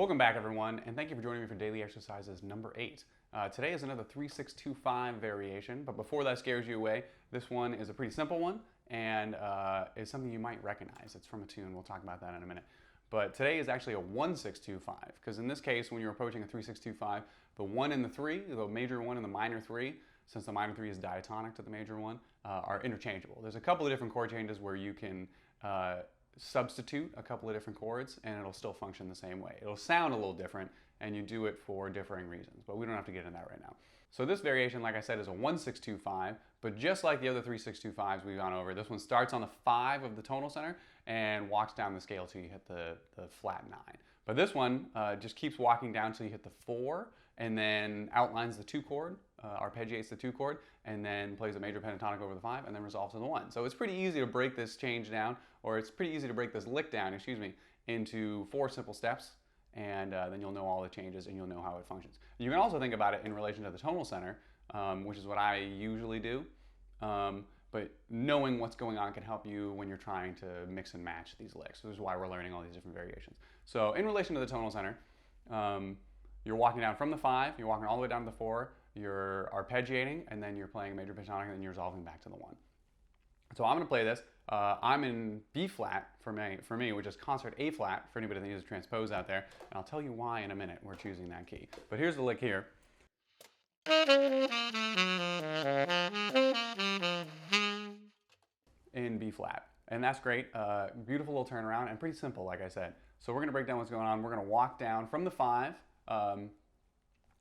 Welcome back, everyone, and thank you for joining me for daily exercises number 8. Today is another 3-6-2-5 variation, but before that scares you away, this one is a pretty simple one and is something you might recognize. It's from a tune. We'll talk about that in a minute. But today is actually a 1-6-2-5, because in this case, when you're approaching a 3-6-2-5, the 1 and the 3, the major 1 and the minor 3, since the minor 3 is diatonic to the major 1, are interchangeable. There's a couple of different chord changes where you can substitute a couple of different chords and it'll still function the same way. It'll sound a little different and you do it for differing reasons, but we don't have to get into that right now. So this variation, like I said, is a 1-6-2-5, but just like the other 3-6-2-5s we've gone over, this one starts on the 5 of the tonal center and walks down the scale till you hit the flat 9. But this one just keeps walking down till you hit the 4 and then outlines the 2 chord, arpeggiates the 2 chord, and then plays a major pentatonic over the 5 and then resolves in the 1. So it's pretty easy to break this change down, or it's pretty easy to break this lick down, into 4 simple steps, and then you'll know all the changes and you'll know how it functions. You can also think about it in relation to the tonal center, which is what I usually do, but knowing what's going on can help you when you're trying to mix and match these licks. So this is why we're learning all these different variations. So in relation to the tonal center, you're walking down from the 5, you're walking all the way down to the 4, you're arpeggiating, and then you're playing a major pentatonic, and then you're resolving back to the 1. So I'm going to play this. I'm in B flat for me, which is concert A flat for anybody that uses transpose out there, and I'll tell you why in a minute we're choosing that key. But here's the lick here. In B flat, and that's great. Beautiful little turnaround and pretty simple, like I said. So we're going to break down what's going on. We're going to walk down from the 5.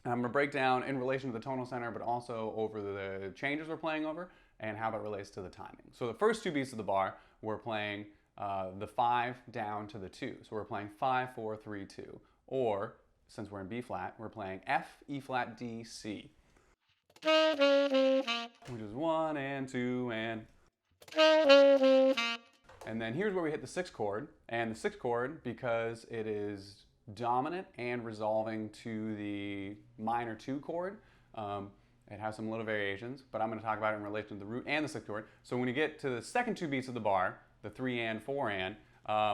And I'm going to break down in relation to the tonal center, but also over the changes we're playing over and how that relates to the timing. So the first 2 beats of the bar, we're playing the 5 down to the 2. So we're playing 5, 4, 3, 2. Or, since we're in B flat, we're playing F, E flat, D, C. Which is 1 and 2 and... And then here's where we hit the 6th chord. And the 6th chord, because it is dominant and resolving to the minor 2 chord, it has some little variations, but I'm going to talk about it in relation to the root and the 6th chord. So when you get to the second 2 beats of the bar, the 3 and 4 and,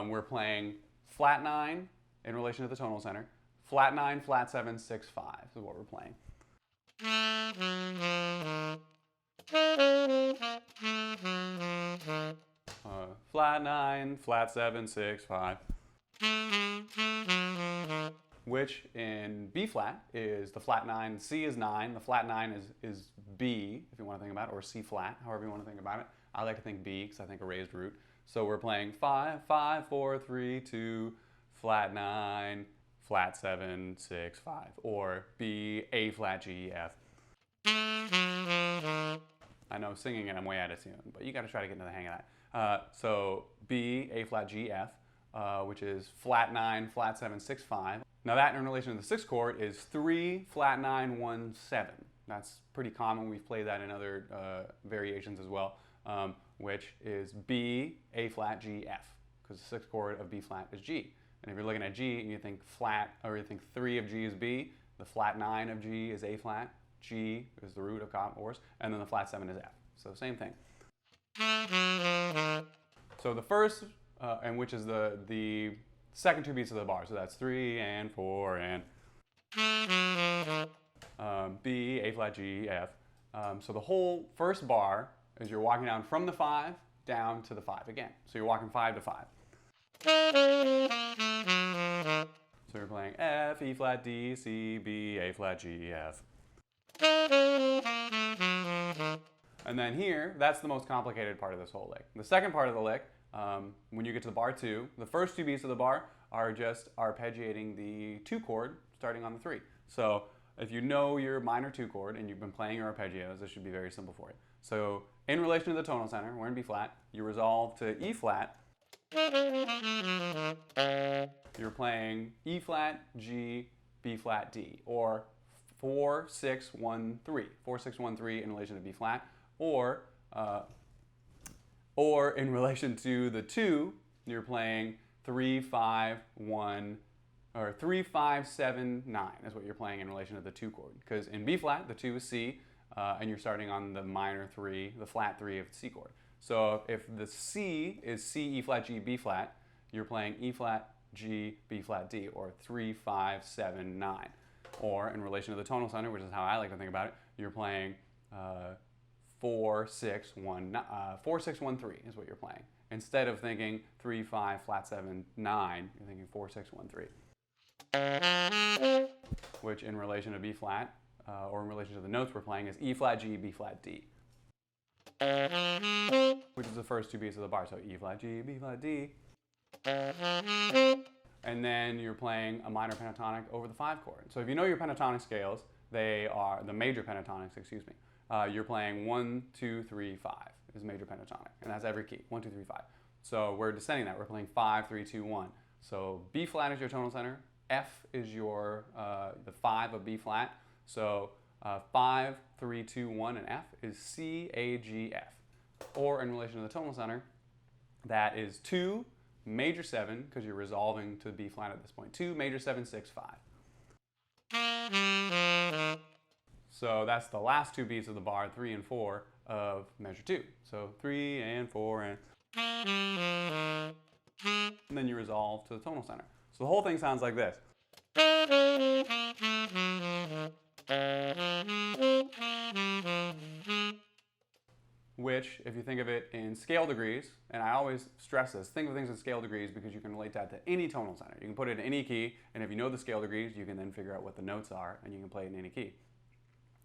we're playing flat 9 in relation to the tonal center, flat 9, flat 7, 6, 5 is what we're playing. Flat 9, flat 7, 6, 5. Which in B flat is the flat 9, C is 9, the flat 9 is B, if you want to think about it, or C flat, however you want to think about it. I like to think B because I think a raised root. So we're playing 5, 5, 4, 3, 2, flat 9, flat 7, 6, 5, or B, A flat, G, F. I know singing it I'm way out of tune, but you got to try to get into the hang of that. So B, A flat, G, F, which is flat 9, flat 7, 6, 5. Now that in relation to the 6th chord is 3, flat 9, 1, 7. That's pretty common. We've played that in other variations as well, which is B, A flat, G, F, because the 6th chord of B flat is G. And if you're looking at G and you think flat, or you think 3 of G is B, the flat 9 of G is A flat, G is the root of course, and then the flat 7 is F. So same thing. So the first, and which is the second 2 beats of the bar, so that's 3 and 4 and B, A flat, G, F. So the whole first bar is you're walking down from the 5 down to the 5 again. So you're walking 5 to 5. So you're playing F, E flat, D, C, B, A flat, G, F. And then here, that's the most complicated part of this whole lick. The second part of the lick, when you get to the bar 2, the first 2 beats of the bar are just arpeggiating the 2 chord starting on the 3. So if you know your minor 2 chord and you've been playing your arpeggios, this should be very simple for you. So in relation to the tonal center, we're in B flat, you resolve to E flat. You're playing E flat, G, B flat, D, or 4, 6, 1, 3. 4, 6, 1, 3 in relation to B flat, or in relation to the 2, you're playing 3, 5, 1, or 3, 5, 7, 9 is what you're playing in relation to the 2 chord. Because in B flat, the 2 is C, and you're starting on the minor 3, the flat 3 of the C chord. So if the C is C, E flat, G, B flat, you're playing E flat, G, B flat, D, or 3, 5, 7, 9. Or in relation to the tonal center, which is how I like to think about it, you're playing 4, 6, 1, 4, 6, 1, 3 is what you're playing. Instead of thinking 3, 5, flat 7, 9, you're thinking 4, 6, 1, 3. Which in relation to B flat, or in relation to the notes we're playing, is E flat, G, B flat, D. Which is the first two beats of the bar. So E flat, G, B flat, D. And then you're playing a minor pentatonic over the 5 chord. So if you know your pentatonic scales, they are the major pentatonics, excuse me. You're playing 1, 2, 3, 5 is major pentatonic, and that's every key, 1, 2, 3, 5. So we're descending that. We're playing 5, 3, 2, 1. So B flat is your tonal center. F is your the 5 of B flat. So 5, 3, 2, 1, and F is C, A, G, F. Or in relation to the tonal center, that is 2, major 7, because you're resolving to B flat at this point. 2, major 7, 6, 5. So that's the last two beats of the bar, 3 and 4 of measure 2. So 3 and 4 and then you resolve to the tonal center. So the whole thing sounds like this. Which, if you think of it in scale degrees, and I always stress this, think of things in scale degrees because you can relate that to any tonal center. You can put it in any key, and if you know the scale degrees, you can then figure out what the notes are, and you can play it in any key.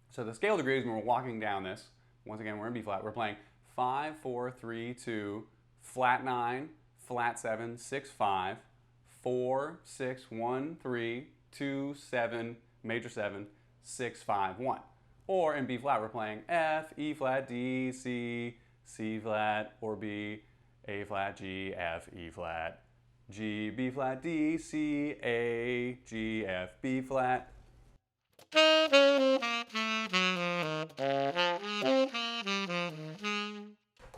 So the scale degrees, when we're walking down this, once again, we're in B flat, we're playing 5, 4, 3, 2, flat 9, flat 7, 6, 5, 4, 6, 1, 3, 2, 7, major 7, 6, 5, 1. Or in B flat, we're playing F, E flat, D, C, C flat, or B, A flat, G, F, E flat, G, B flat, D, C, A, G, F, B flat.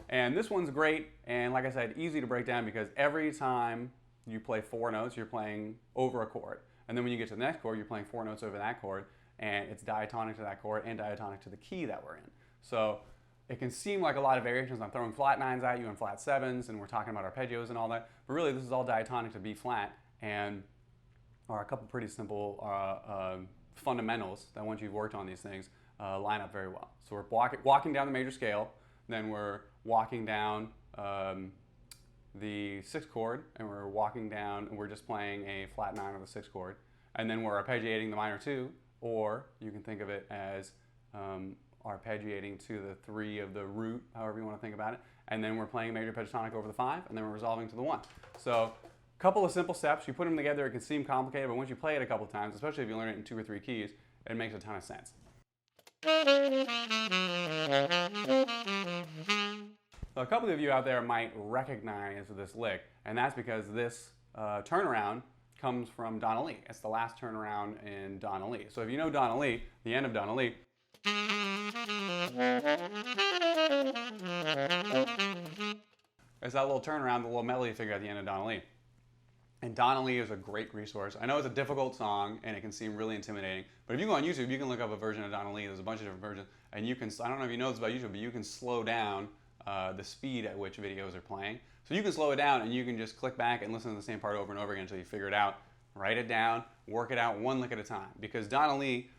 And this one's great, and like I said, easy to break down because every time you play 4 notes, you're playing over a chord. And then when you get to the next chord, you're playing 4 notes over that chord, and it's diatonic to that chord and diatonic to the key that we're in. So it can seem like a lot of variations. I'm throwing flat 9s at you and flat 7s, and we're talking about arpeggios and all that, but really this is all diatonic to B flat, and are a couple pretty simple fundamentals that once you've worked on these things line up very well. So we're walking down the major scale, then we're walking down the 6th chord, and we're walking down, and we're just playing a flat 9 on the 6th chord, and then we're arpeggiating the minor 2, or you can think of it as arpeggiating to the 3 of the root, however you want to think about it, and then we're playing a major pentatonic over the 5, and then we're resolving to the 1. So a couple of simple steps. You put them together, it can seem complicated, but once you play it a couple times, especially if you learn it in 2 or 3 keys, it makes a ton of sense. So a couple of you out there might recognize this lick, and that's because this turnaround comes from Donna Lee. It's the last turnaround in Donna Lee. So if you know Donna Lee, the end of Donna Lee, it's that little turnaround, the little melody figure at the end of Donna Lee. And Donna Lee is a great resource. I know it's a difficult song and it can seem really intimidating, but if you go on YouTube, you can look up a version of Donna Lee. There's a bunch of different versions, and you can, I don't know if you know this about YouTube, but you can slow down the speed at which videos are playing. So you can slow it down and you can just click back and listen to the same part over and over again until you figure it out, write it down, work it out one lick at a time. Because Donna Lee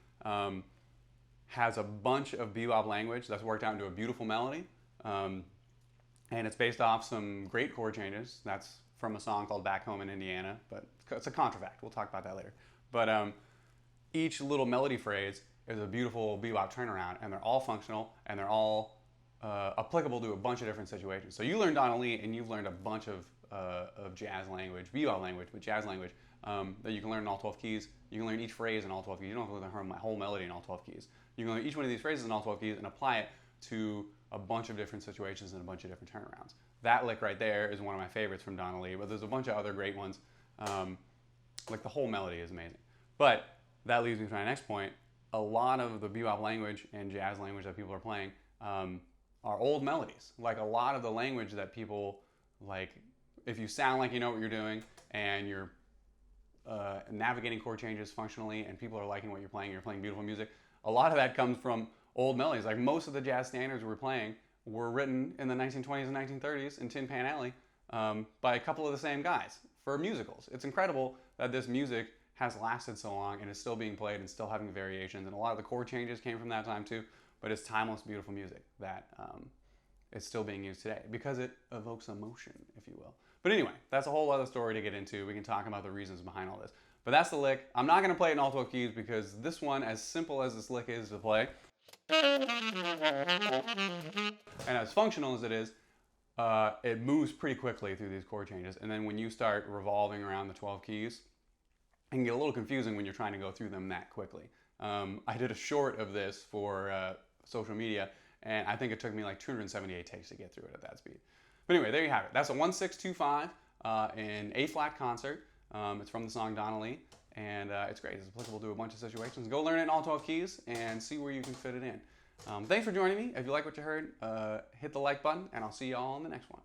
has a bunch of bebop language that's worked out into a beautiful melody. And it's based off some great chord changes. That's from a song called Back Home in Indiana, but it's a contrafact. We'll talk about that later. But each little melody phrase is a beautiful bebop turnaround, and they're all functional, and they're all applicable to a bunch of different situations. So you learned Donna Lee, and you've learned a bunch of jazz language, bebop language, but jazz language that you can learn in all 12 keys. You can learn each phrase in all 12 keys. You don't have to learn my whole melody in all 12 keys. You can learn each one of these phrases in all 12 keys and apply it to a bunch of different situations and a bunch of different turnarounds. That lick right there is one of my favorites from Donna Lee, but there's a bunch of other great ones. Like the whole melody is amazing. But that leads me to my next point. A lot of the bebop language and jazz language that people are playing are old melodies. Like a lot of the language that people like, if you sound like you know what you're doing and you're navigating chord changes functionally and people are liking what you're playing beautiful music, a lot of that comes from old melodies. Like most of the jazz standards we're playing were written in the 1920s and 1930s in Tin Pan Alley by a couple of the same guys for musicals. It's incredible that this music has lasted so long and is still being played and still having variations. And a lot of the chord changes came from that time too. But it's timeless, beautiful music that is still being used today because it evokes emotion, if you will. But anyway, that's a whole other story to get into. We can talk about the reasons behind all this. But that's the lick. I'm not going to play it in all 12 keys because this one, as simple as this lick is to play, and as functional as it is, it moves pretty quickly through these chord changes. And then when you start revolving around the 12 keys, it can get a little confusing when you're trying to go through them that quickly. I did a short of this for social media, and I think it took me like 278 takes to get through it at that speed. But anyway, there you have it. That's a 1-6-2-5 in A-flat concert. It's from the song Donnelly, and it's great. It's applicable to a bunch of situations. Go learn it in all 12 keys and see where you can fit it in. Thanks for joining me. If you like what you heard, hit the like button, and I'll see you all in the next one.